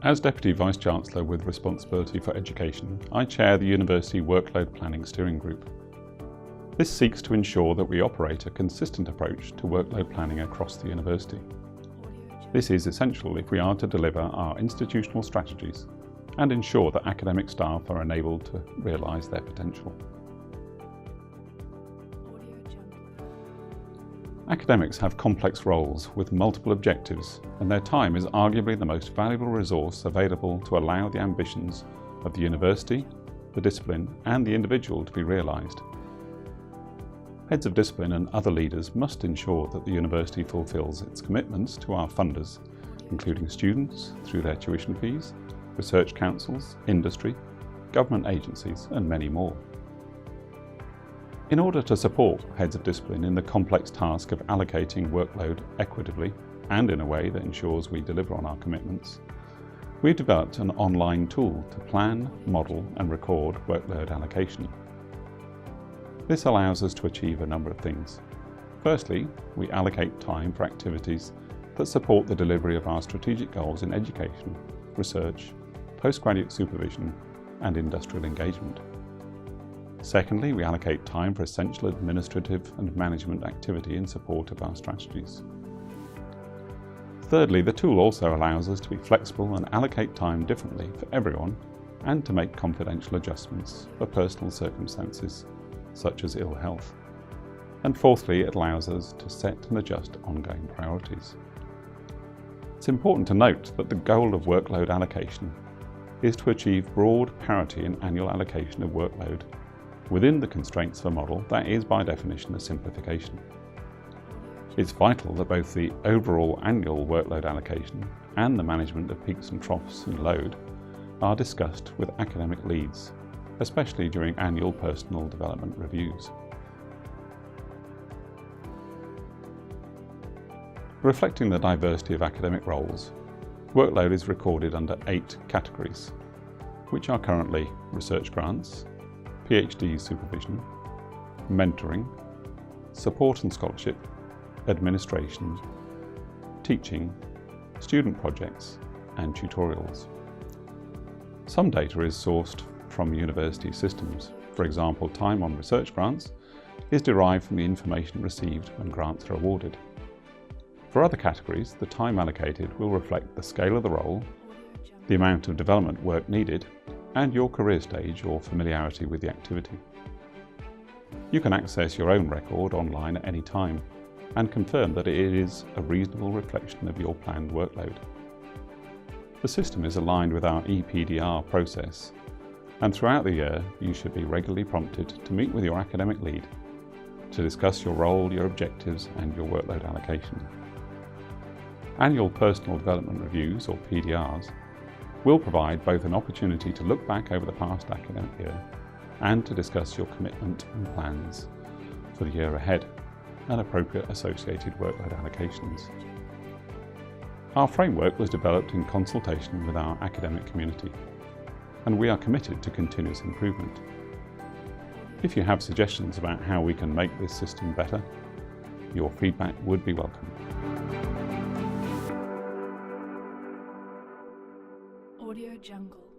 As Deputy Vice-Chancellor with responsibility for education, I chair the University Workload Planning Steering Group. This seeks to ensure that we operate a consistent approach to workload planning across the university. This is essential if we are to deliver our institutional strategies and ensure that academic staff are enabled to realise their potential. Academics have complex roles with multiple objectives, and their time is arguably the most valuable resource available to allow the ambitions of the university, the discipline, and the individual to be realised. Heads of discipline and other leaders must ensure that the university fulfills its commitments to our funders, including students through their tuition fees, research councils, industry, government agencies, and many more. In order to support heads of discipline in the complex task of allocating workload equitably and in a way that ensures we deliver on our commitments, we've developed an online tool to plan, model, and record workload allocation. This allows us to achieve a number of things. Firstly, we allocate time for activities that support the delivery of our strategic goals in education, research, postgraduate supervision, and industrial engagement. Secondly, we allocate time for essential administrative and management activity in support of our strategies. Thirdly, the tool also allows us to be flexible and allocate time differently for everyone and to make confidential adjustments for personal circumstances, such as ill health. And fourthly, it allows us to set and adjust ongoing priorities. It's important to note that the goal of workload allocation is to achieve broad parity in annual allocation of workload within the constraints of a model that is by definition a simplification. It's vital that both the overall annual workload allocation and the management of peaks and troughs in load are discussed with academic leads, especially during annual personal development reviews. Reflecting the diversity of academic roles, workload is recorded under 8 categories, which are currently research grants, PhD supervision, mentoring, support and scholarship, administration, teaching, student projects, and tutorials. Some data is sourced from university systems. For example, time on research grants is derived from the information received when grants are awarded. For other categories, the time allocated will reflect the scale of the role, the amount of development work needed, and your career stage or familiarity with the activity. You can access your own record online at any time and confirm that it is a reasonable reflection of your planned workload. The system is aligned with our EPDR process, and throughout the year you should be regularly prompted to meet with your academic lead to discuss your role, your objectives, and your workload allocation. Annual Personal Development Reviews, or PDRs, will provide both an opportunity to look back over the past academic year and to discuss your commitment and plans for the year ahead and appropriate associated workload allocations. Our framework was developed in consultation with our academic community, and we are committed to continuous improvement. If you have suggestions about how we can make this system better, your feedback would be welcome. Audio Jungle.